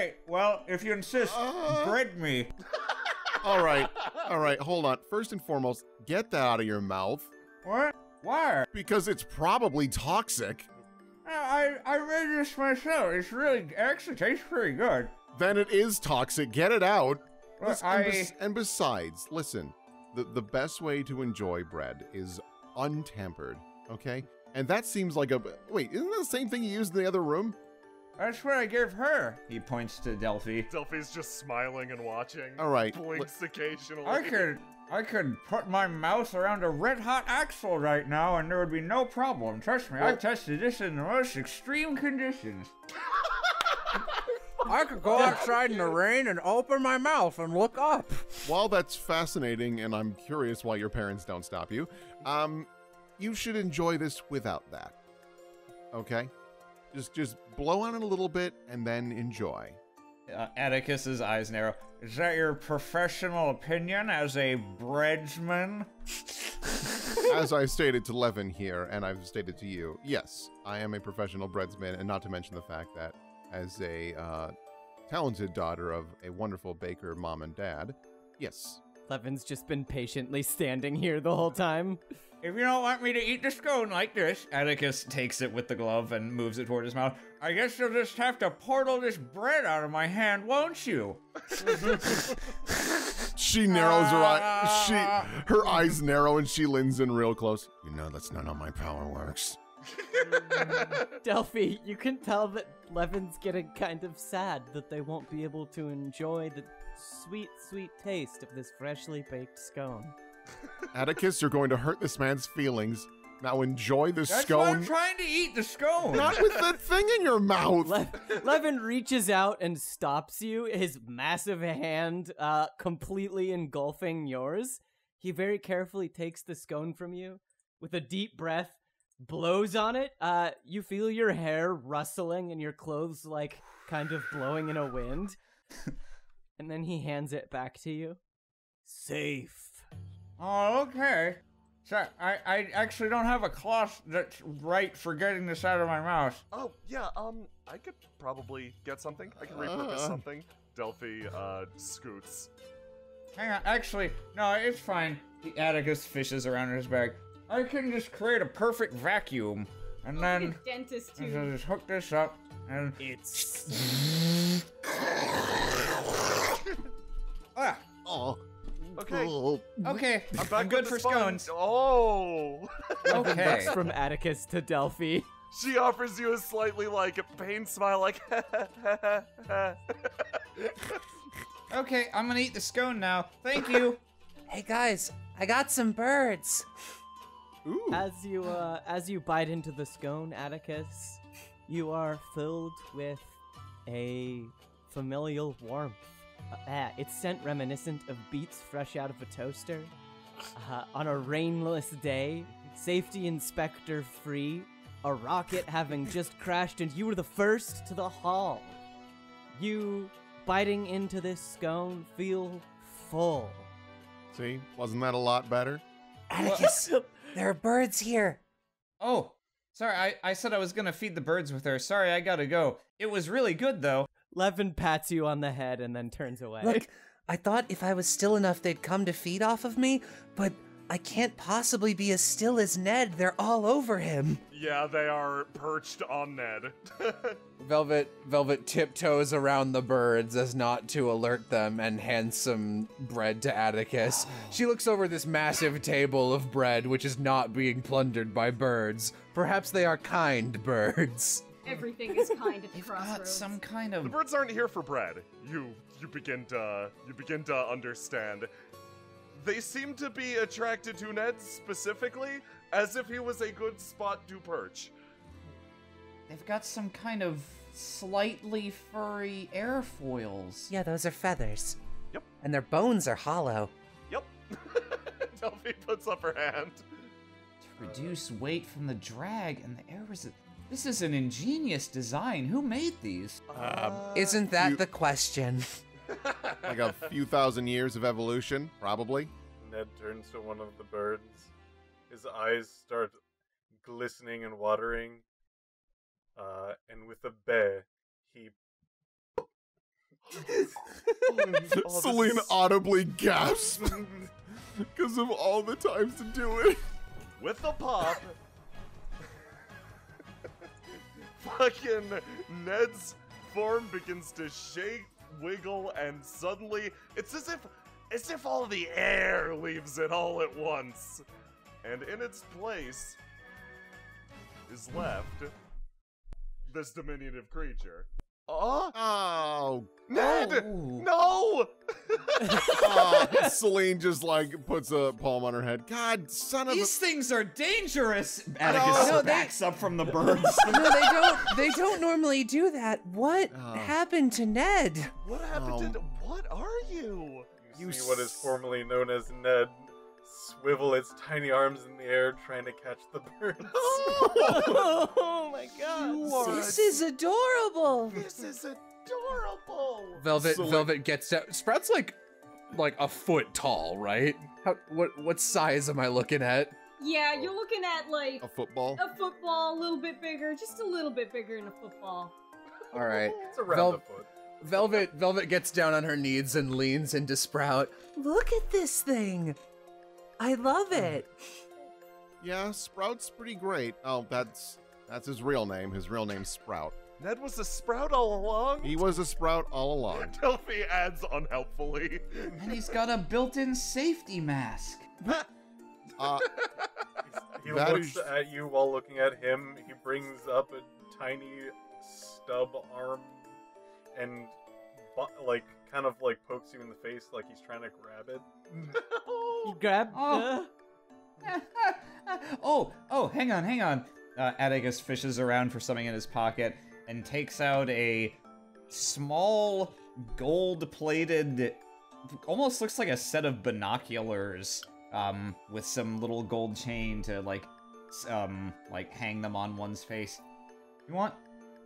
Alright, well, if you insist, bread me. All right, hold on. First and foremost, get that out of your mouth. What? Why? Because it's probably toxic. I made this myself. It's really, actually tastes pretty good. Then it is toxic. Get it out. Well, And besides, listen, the best way to enjoy bread is untempered, okay? And that seems like wait, isn't that the same thing you used in the other room? That's what I gave her. He points to Delphi. Delphi's just smiling and watching. All right. Blinks occasionally. I could put my mouth around a red-hot axle right now and there would be no problem. Trust me, I've tested this in the most extreme conditions. I could go outside in the rain and open my mouth and look up. While that's fascinating, and I'm curious why your parents don't stop you, you should enjoy this without that, okay? Just blow on it a little bit and then enjoy. Atticus's eyes narrow. Is that your professional opinion as a breadsman? As I stated to Levin here, and I've stated to you, yes, I am a professional breadsman, and not to mention the fact that as a talented daughter of a wonderful baker mom and dad, yes. Levin's just been patiently standing here the whole time. If you don't want me to eat the scone like this, Atticus takes it with the glove and moves it toward his mouth. I guess you'll just have to portal this bread out of my hand, won't you? She narrows her eyes. Her eyes narrow and she leans in real close. You know that's not how my power works. Delphi, you can tell that Levin's getting kind of sad that they won't be able to enjoy the sweet, sweet taste of this freshly baked scone. Atticus, you're going to hurt this man's feelings. Now enjoy the scone. That's why I'm trying to eat the scone. Not with that thing in your mouth. Levin reaches out and stops you, his massive hand completely engulfing yours. He very carefully takes the scone from you with a deep breath, blows on it. You feel your hair rustling and your clothes like kind of blowing in a wind. And then he hands it back to you. Safe. Oh, okay. So, I actually don't have a cloth that's right for getting this out of my mouth. Oh, yeah, I could probably get something. I can repurpose something. Delphi, scoots. Hang on, actually, no, it's fine. The Atticus fishes around in his bag. I can just create a perfect vacuum, and then dentist I too. just hook this up, and it's... ah. Oh. Okay. Okay, I'm good for scones. Oh. Okay. Looks from Atticus to Delphi. She offers you a slightly like a pain smile, like. Okay, I'm gonna eat the scone now. Thank you. Hey guys, I got some birds. Ooh. As you bite into the scone, Atticus, you are filled with a familial warmth. It's scent reminiscent of beets fresh out of a toaster. On a rainless day, safety inspector free, a rocket having just crashed, and you were the first to the hall. You, biting into this scone, feel full. See, wasn't that a lot better? Atticus, there are birds here. Oh, sorry, I said I was gonna feed the birds with her. Sorry, I gotta go. It was really good, though. Levin pats you on the head and then turns away. Look, I thought if I was still enough they'd come to feed off of me, but I can't possibly be as still as Ned. They're all over him. Yeah, they are perched on Ned. Velvet tiptoes around the birds as not to alert them and hands some bread to Atticus. She looks over this massive table of bread, which is not being plundered by birds. Perhaps they are kind birds. Everything is kind at the You've got crossroads. some kind The of... birds aren't here for bread. You begin to understand. They seem to be attracted to Ned specifically, as if he was a good spot to perch. They've got some kind of slightly furry airfoils. Yeah, those are feathers. Yep. And their bones are hollow. Yep. Delphi puts up her hand. To reduce weight from the drag and the air resistance. This is an ingenious design. Who made these? Isn't that the question? Like a few thousand years of evolution, probably. Ned turns to one of the birds. His eyes start glistening and watering. And with a bay, he Celine audibly gasps because of all the times to do it. With the pop, fucking Ned's form begins to shake, wiggle, and suddenly it's as if all the air leaves it all at once. And in its place is left this diminutive creature. Oh, Ned! No! Celine just like puts a palm on her head. God, son of These things are dangerous. Atticus No, backs up from the birds. No, they don't normally do that. What happened to Ned? What happened to... What are you? You see what is formerly known as Ned swivel its tiny arms in the air trying to catch the birds. Oh my god. This is adorable. This is adorable. Velvet gets down. Sprout's like a foot tall, right? What size am I looking at? Yeah, you're looking at like a football. a football, a little bit bigger, just a little bit bigger than a football. All right. It's around a foot. Velvet gets down on her knees and leans into Sprout. Look at this thing. I love it. Yeah, Sprout's pretty great. Oh, that's his real name. His real name's Sprout. Ned was a sprout all along? He was a Sprout all along. Delphi adds unhelpfully. And he's got a built-in safety mask. He That looks is- at you while looking at him. He brings up a tiny stub arm and like kind of like pokes you in the face like he's trying to grab it. You grab. Oh, hang on. Atticus fishes around for something in his pocket and takes out a small gold-plated, almost looks like a set of binoculars, with some little gold chain to like hang them on one's face. You want?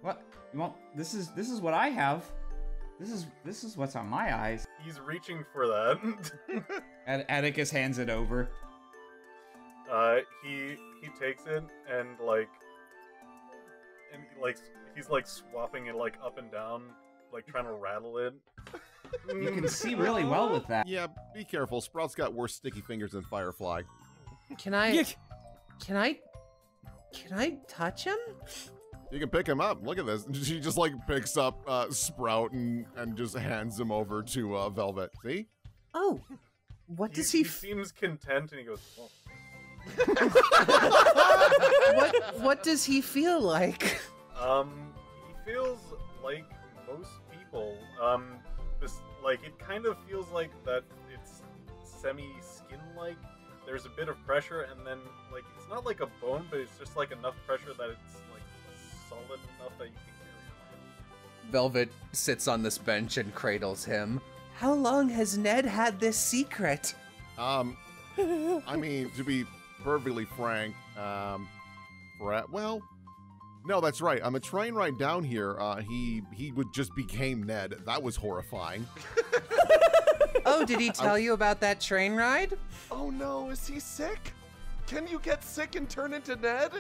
What? You want? This is what I have. This is what's on my eyes. He's reaching for that. Atticus hands it over. He takes it and he's like swapping it like up and down, like trying to rattle it. You can see really well with that. Yeah, be careful. Sprout's got worse sticky fingers than Firefly. Can I touch him? You can pick him up. Look at this. She just like picks up Sprout and just hands him over to Velvet. See? Oh, what does He seems content and he goes, well, what does he feel like? he feels like most people. Like it kind of feels like that it's semi-skin-like. There's a bit of pressure, and then like it's not like a bone, but it's just like enough pressure that it's like solid enough that you can carry Velvet sits on this bench and cradles him. How long has Ned had this secret? I mean, to be perfectly frank, well, no, that's right. On the train ride down here, he would just became Ned. That was horrifying. Oh, did he tell you about that train ride? Oh no, is he sick? Can you get sick and turn into Ned?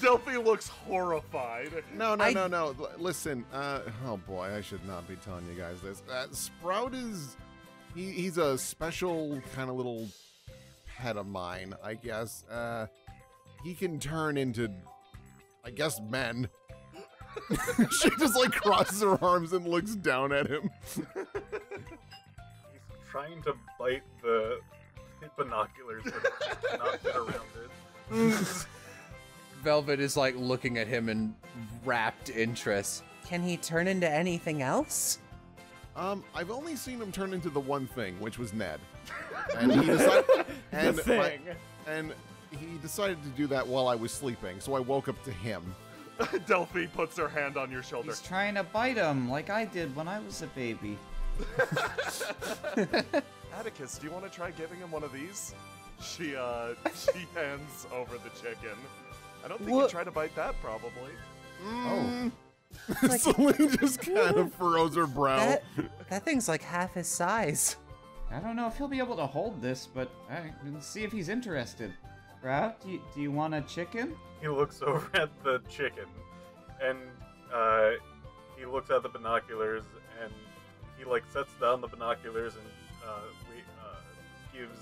Delphi looks horrified. No. Listen, oh boy, I should not be telling you guys this. Sprout is, he's a special kind of little pet of mine, I guess. He can turn into, I guess, men. She just like crosses her arms and looks down at him. He's trying to bite the binoculars, but not get around it. Velvet is like looking at him in rapt interest. Can he turn into anything else? I've only seen him turn into the one thing, which was Ned. And he decided, and he decided to do that while I was sleeping, so I woke up to him. Delphi puts her hand on your shoulder. He's trying to bite him like I did when I was a baby. Atticus, do you want to try giving him one of these? She hands over the chicken. I don't think you tried to bite that, probably. Oh. Celine just kind of furrows her brow. That thing's like half his size. I don't know if he'll be able to hold this, but let's see if he's interested. Sprout, do you want a chicken? He looks over at the chicken, and he looks looks at the binoculars and he like sets down the binoculars and gives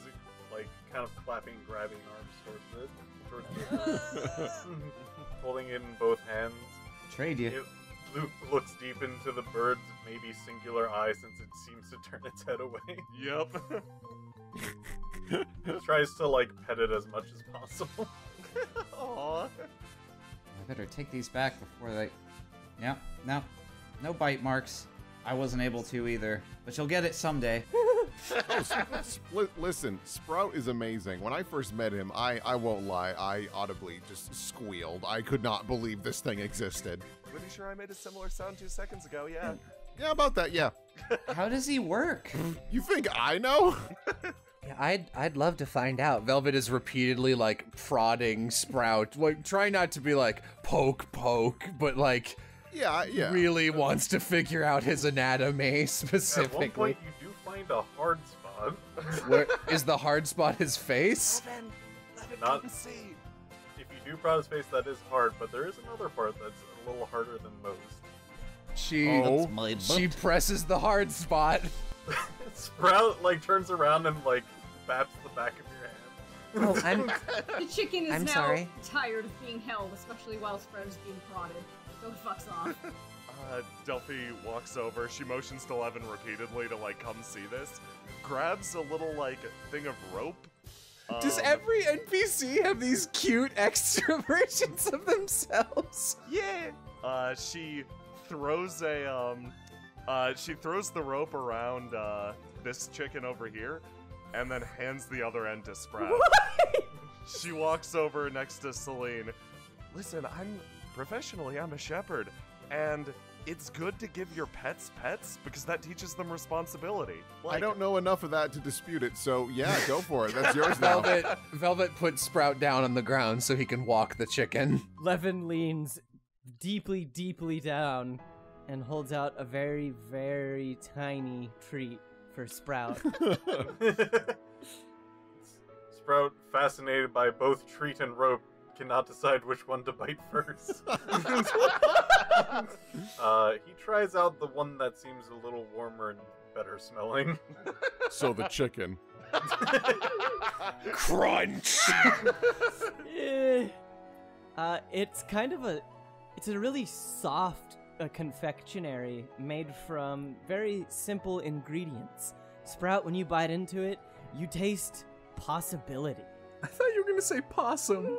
like kind of clapping, grabbing arms towards it, holding it in both hands. Trade you. Luke looks deep into the bird's maybe singular eye since it seems to turn its head away. Yep. Tries to like pet it as much as possible. Aww. I better take these back before they... Yeah, no bite marks. I wasn't able to either, but you'll get it someday. Listen, Sprout is amazing. When I first met him, I won't lie, I audibly just squealed. I could not believe this thing existed. Pretty sure I made a similar sound 2 seconds ago, yeah. Yeah, about that, yeah. How does he work? You think I know? Yeah, I'd love to find out. Velvet is repeatedly like prodding Sprout, like try not to be like poke, but like Yeah. really wants to figure out his anatomy At specifically. one point, you do find a hard spot. Where is the hard spot? His face? Levin Not- couldn't see. If you do prod his face, that is hard, but there is another part that's a little harder than most. She presses the hard spot. Sprout like turns around and like baps the back of your hand. Oh, The chicken is I'm now sorry. tired of being held, especially while Sprout is being prodded. So it fucks off. Delphi walks over. She motions to Levin repeatedly to like come see this. Grabs a little like thing of rope. Does every NPC have these cute extra versions of themselves? Yeah. She throws she throws the rope around this chicken over here, and then hands the other end to Sprout. She walks over next to Celine. Listen, I'm a shepherd, and it's good to give your pets because that teaches them responsibility. I don't know enough of that to dispute it, so yeah, go for it. That's yours now. Velvet puts Sprout down on the ground so he can walk the chicken. Levin leans deeply, deeply down and holds out a very, very tiny treat for Sprout. Sprout, fascinated by both treat and rope, cannot decide which one to bite first. He tries out the one that seems a little warmer and better smelling. So the chicken. Crunch! It's kind of it's a really soft confectionery made from very simple ingredients. Sprout, when you bite into it, you taste possibility. I thought you were gonna say possum.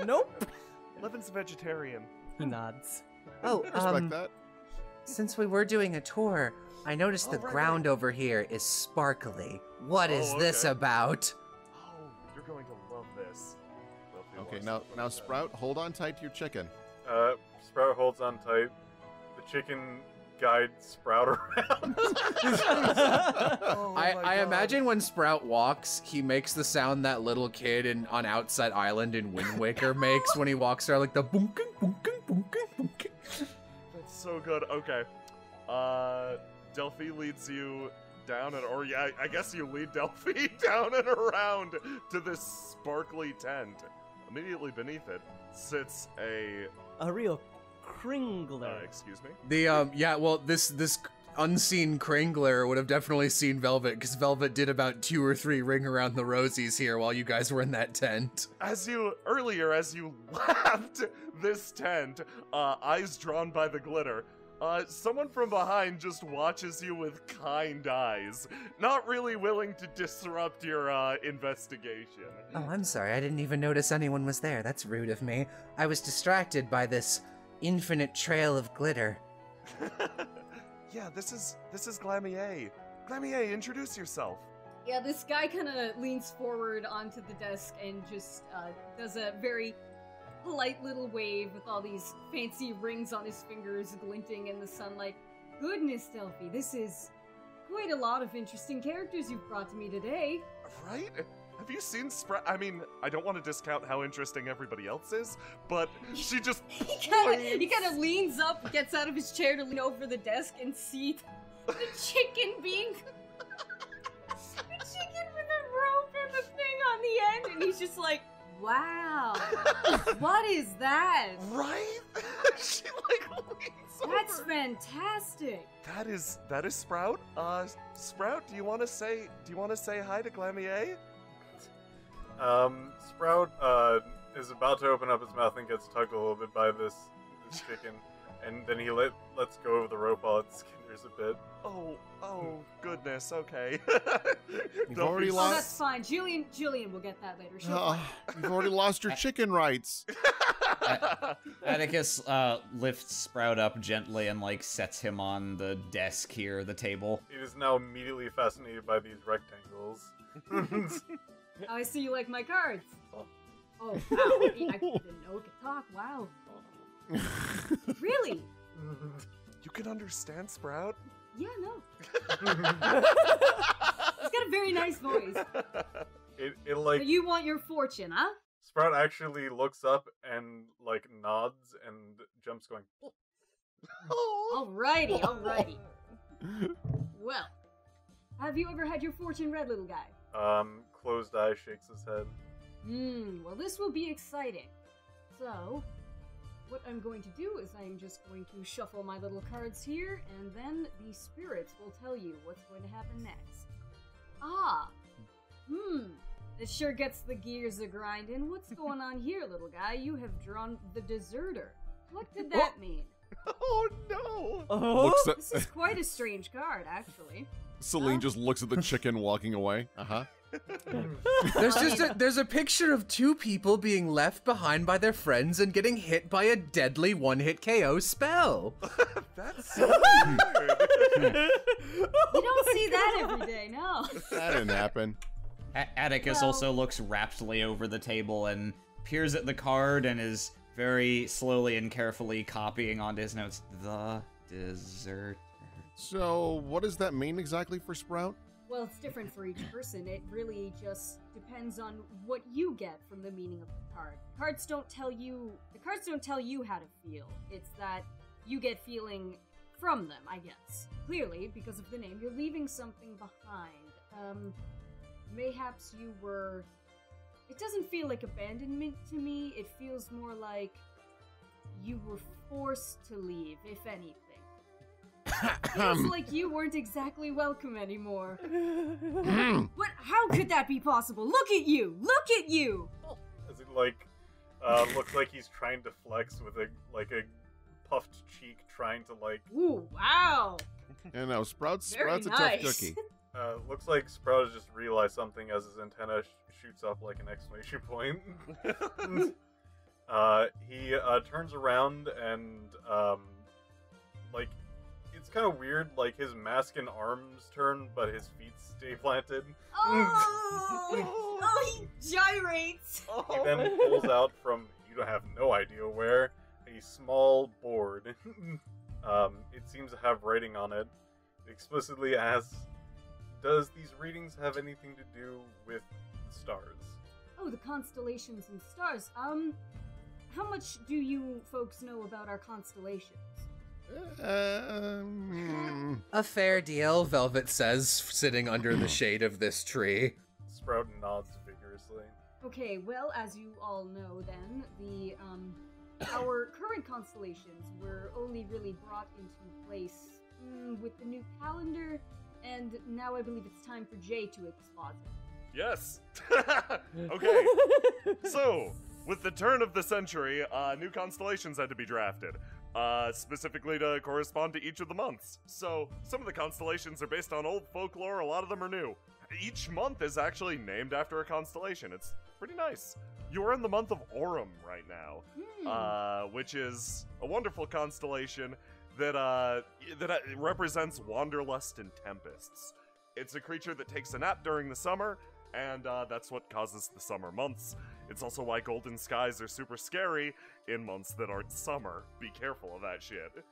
Nope. Levin's a vegetarian. He nods. Oh, Respect that. since we were doing a tour, I noticed the right, ground over here is sparkly. What is this okay. about? Oh, you're going to love this. Delphi Okay, walks now over to that. Sprout, hold on tight to your chicken. Sprout holds on tight. The chicken guides Sprout around. Oh my I God. imagine when Sprout walks, he makes the sound that little kid on Outside Island in Wind Waker makes when he walks around, like the boonking, boonking, boonking, boonking. That's so good. Okay. Delphi leads you down I guess you lead Delphi down and around to this sparkly tent. Immediately beneath it sits a real Kringler. excuse me. This unseen Kringler would have definitely seen Velvet, because Velvet did about 2 or 3 ring around the rosies here while you guys were in that tent. As you left this tent, eyes drawn by the glitter, someone from behind just watches you with kind eyes, not really willing to disrupt your investigation. Oh, I'm sorry. I didn't even notice anyone was there. That's rude of me. I was distracted by this infinite trail of glitter. Yeah, this is Glamier. Glamier, introduce yourself. Yeah, this guy kind of leans forward onto the desk and just does a very polite little wave with all these fancy rings on his fingers glinting in the sunlight. Goodness, Delphi, this is quite a lot of interesting characters you've brought to me today. Right? Have you seen I mean, I don't want to discount how interesting everybody else is, but she just He kind of leans up, gets out of his chair to lean over the desk and see the chicken being... the chicken with a rope and the thing on the end, and he's just like, wow, what is that? Right? She like leans fantastic. That is Sprout. Sprout, do you want to say hi to Glamier? Sprout is about to open up his mouth and gets tugged a little bit by this chicken, and then he lets go of the rope while it skitters a bit. Oh, goodness. Okay. You've already Oh, lost. that's fine. Jillian will get that later. She'll find it. You've already lost your chicken rights. Atticus lifts Sprout up gently and like sets him on the desk here, the table. It is now immediately fascinated by these rectangles. Oh, I see you like my cards. Oh, wow. I didn't know it could talk. Wow. Really? You can understand Sprout? Yeah, no. He's got a very nice voice. It like So you want your fortune, huh? Sprout actually looks up and like nods and jumps, going. Alrighty. Well, have you ever had your fortune read, little guy? Closed eye, shakes his head. Well, this will be exciting. So, what I'm going to do is I'm just going to shuffle my little cards here, and then the spirits will tell you what's going to happen next. This sure gets the gears a-grinding. What's going on here, little guy? You have drawn the deserter. What could that mean? Oh, no! Looks at, This is quite a strange card, actually. Celine just looks at the chicken walking away. There's a picture of two people being left behind by their friends and getting hit by a deadly one-hit KO spell. That's so weird. You don't see that every day, no. That didn't happen. Atticus also looks raptly over the table and peers at the card and is very slowly and carefully copying onto his notes. The dessert. So, what does that mean exactly for Sprout? Well, it's different for each person. It really just depends on what you get from the meaning of the card. The cards don't tell you how to feel. It's that you get feeling from them, I guess. Clearly, because of the name, you're leaving something behind. Mayhaps you were... It doesn't feel like abandonment to me. It feels more like you were forced to leave, if anything. Feels like you weren't exactly welcome anymore. What? How could that be possible? Look at you! Look at you! As it looks like he's trying to flex with a puffed cheek, trying to Ooh, wow! And now Sprout's Very a nice. tough cookie. Looks like Sprout has just realized something as his antenna shoots up like an exclamation point. He turns around and it's kind of weird. Like his mask and arms turn, but his feet stay planted. Oh, he gyrates! He then pulls out from you have no idea where a small board. It seems to have writing on it. It explicitly asks, "Does these readings have anything to do with the stars?" Oh, the constellations and stars. How much do you folks know about our constellations? A fair deal, Velvet says, sitting under the shade of this tree. Sprout nods vigorously. Okay, well, as you all know then, our current constellations were only really brought into place with the new calendar, and now I believe it's time for Jay to exposit. Yes. Okay. So, with the turn of the century, new constellations had to be drafted, specifically to correspond to each of the months. So, some of the constellations are based on old folklore, a lot of them are new. Each month is actually named after a constellation. It's pretty nice. You are in the month of Aurum right now, which is a wonderful constellation that represents wanderlust and tempests. It's a creature that takes a nap during the summer, and that's what causes the summer months. It's also why golden skies are super scary in months that aren't summer. Be careful of that shit.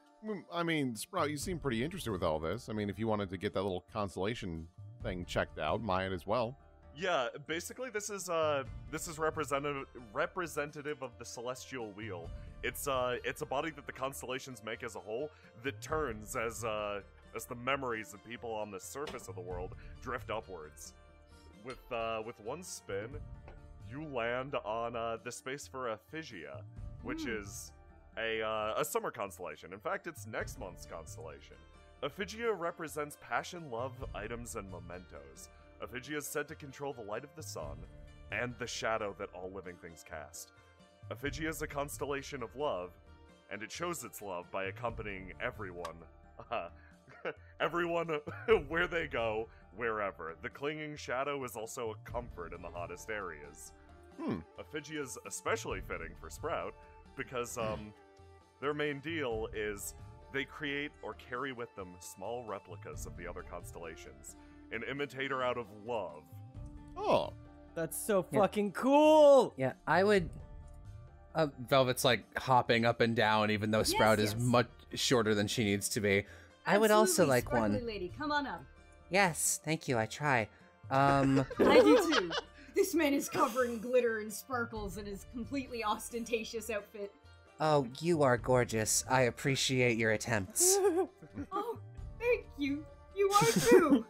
I mean, Sprout, you seem pretty interested with all this. I mean, if you wanted to get that little constellation thing checked out, might as well. Yeah, basically this is representative of the celestial wheel. It's a body that the constellations make as a whole that turns as the memories of people on the surface of the world drift upwards. With one spin, you land on the space for Ephysia, which is a summer constellation. In fact, it's next month's constellation. Ephigia represents passion, love, items, and mementos. Ephigia is said to control the light of the sun and the shadow that all living things cast. Ephigia is a constellation of love, and it shows its love by accompanying everyone. Everyone where they go, wherever. The clinging shadow is also a comfort in the hottest areas. Ephigia is especially fitting for Sprout, because their main deal is they create or carry with them small replicas of the other constellations. An imitator out of love. Oh. That's so fucking cool! Yeah, I would. Velvet's like hopping up and down, even though Sprout is yes. much shorter than she needs to be. I would also Absolutely, like sparkly one. lady, come on up. Yes, thank you. I try. I do too. This man is covered in glitter and sparkles in his completely ostentatious outfit. Oh, you are gorgeous. I appreciate your attempts. Oh, thank you. You are too.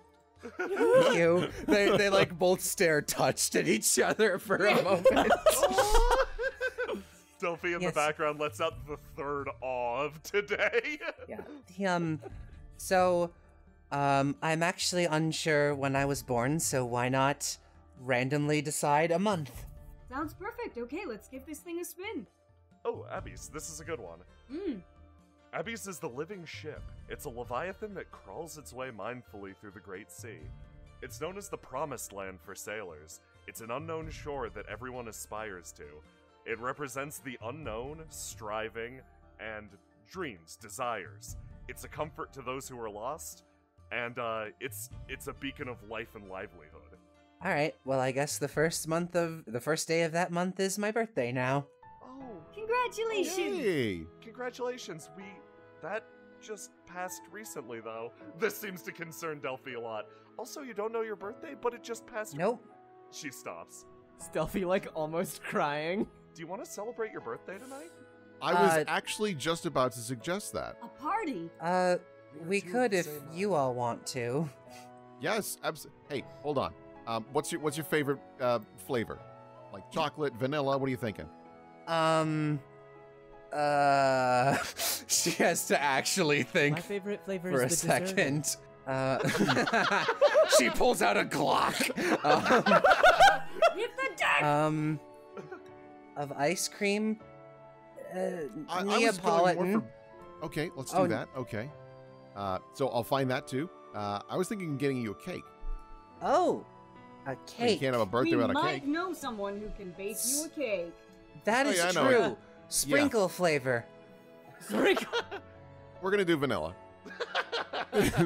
you. They like both stare touched at each other for a moment. Delphi in Yes. the background lets out the third awe of today. Yeah. I'm actually unsure when I was born, so why not randomly decide a month? Sounds perfect. Okay, let's give this thing a spin. Oh, Abyss, this is a good one. Abyss is the living ship. It's a leviathan that crawls its way mindfully through the Great Sea. It's known as the Promised Land for sailors. It's an unknown shore that everyone aspires to. It represents the unknown, striving, and dreams, desires. It's a comfort to those who are lost, and it's a beacon of life and livelihood. All right. Well, I guess the first day of that month is my birthday now. Oh, Congratulations! Hey. congratulations. That just passed recently, though. This seems to concern Delphi a lot. Also, you don't know your birthday, but it just passed. Nope. She stops. Stealthy, like, almost crying. Do you want to celebrate your birthday tonight? I was actually just about to suggest that. A party? We could if you all want to. Yes, hey, hold on. What's your favorite flavor? Like chocolate, vanilla? What are you thinking? She has to actually think My favorite flavor for a is the dessert. second. She pulls out a Glock. Hit the deck! Of ice cream, I was feeling Neapolitan. more for... Okay, let's do that. Okay. So I'll find that too. I was thinking of getting you a cake. Oh, a You cake. can't have a birthday we without a might cake. know someone who can bake you a cake. That Oh, is yeah, I know true. it. Sprinkle flavor. We're gonna do vanilla.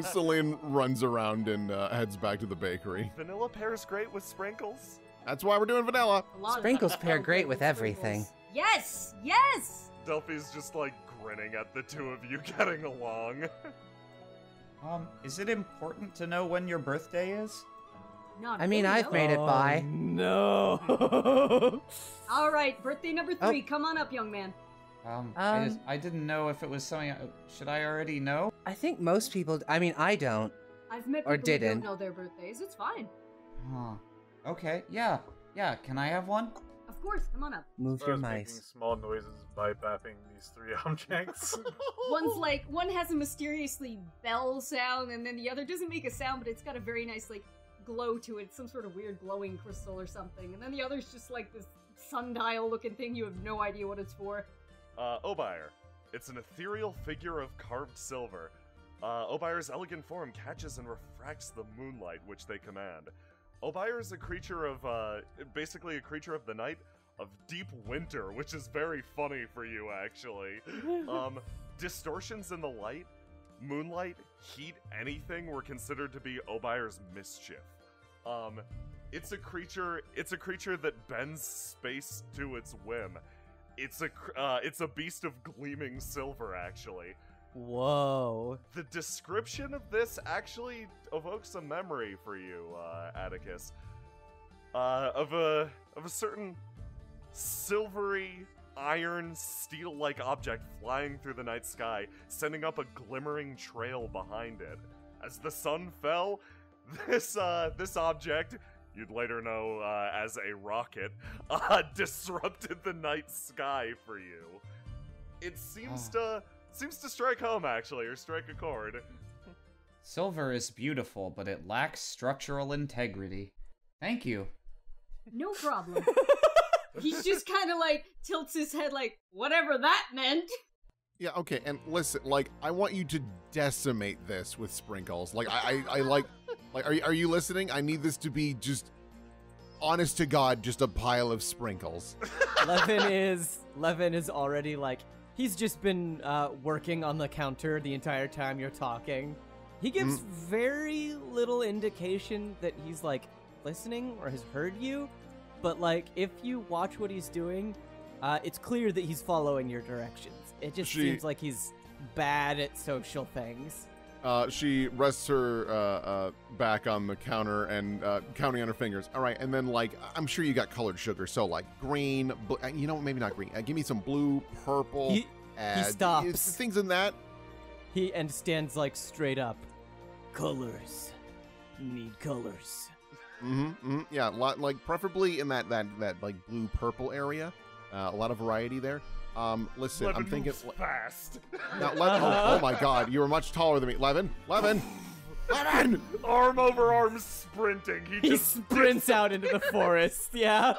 Celine runs around and heads back to the bakery. Vanilla pairs great with sprinkles. That's why we're doing vanilla. A lot of Sprinkles them pair are great good with everything. sprinkles. Yes! Yes! Delphi's just like grinning at the two of you getting along. Is it important to know when your birthday is? Not I mean, really, I've no. made it by. No. All right, birthday number 3. Come on up, young man. I didn't know if it was something. Should I already know? I think most people. I mean, I don't. I've met Or people who didn't. don't know their birthdays. It's fine. Huh. Okay. Yeah. Can I have one? Of course, come on up. Move I your was making mice. small noises by bapping these 3 objects. One's like, one has a mysteriously bell sound, and then the other doesn't make a sound, but it's got a very nice, like, glow to it. Some sort of weird glowing crystal or something. And then the other's just like this sundial looking thing. You have no idea what it's for. Obyre. It's an ethereal figure of carved silver. Obyre's elegant form catches and refracts the moonlight which they command. Obyre is a creature of, basically a creature of the night, of deep winter, which is very funny for you, actually. Distortions in the light, moonlight, heat, anything were considered to be Obyre's mischief. It's a creature that bends space to its whim. It's a beast of gleaming silver, actually. Whoa. The description of this actually evokes a memory for you, Atticus. Of a certain silvery, iron, steel-like object flying through the night sky, sending up a glimmering trail behind it. As the sun fell, this object, you'd later know as a rocket, disrupted the night sky for you. it seems to strike home actually, or strike a chord. Silver is beautiful, but it lacks structural integrity. Thank you. No problem. He just kind of like tilts his head like, whatever that meant. Yeah, okay, and listen, like, I want you to decimate this with sprinkles. Like, I like, are you listening? I need this to be just, honest to God, just a pile of sprinkles. Levin is already like, he's just been working on the counter the entire time you're talking. He gives very little indication that he's like listening or has heard you, but like if you watch what he's doing, it's clear that he's following your directions. It just seems like he's bad at social things. She rests her back on the counter and counting on her fingers. All right, and then like I'm sure you got colored sugar, so like green, you know, maybe not green. Give me some blue, purple. He stops. Things in that. He stands like straight up. Colors. Need colors. Yeah, like preferably in that like blue purple area. A lot of variety there. Listen, Levin I'm thinking moves fast. now, Levin. Oh my God, you are much taller than me, Levin. Levin. Arm over arm sprinting. He sprints out into the forest. Yeah.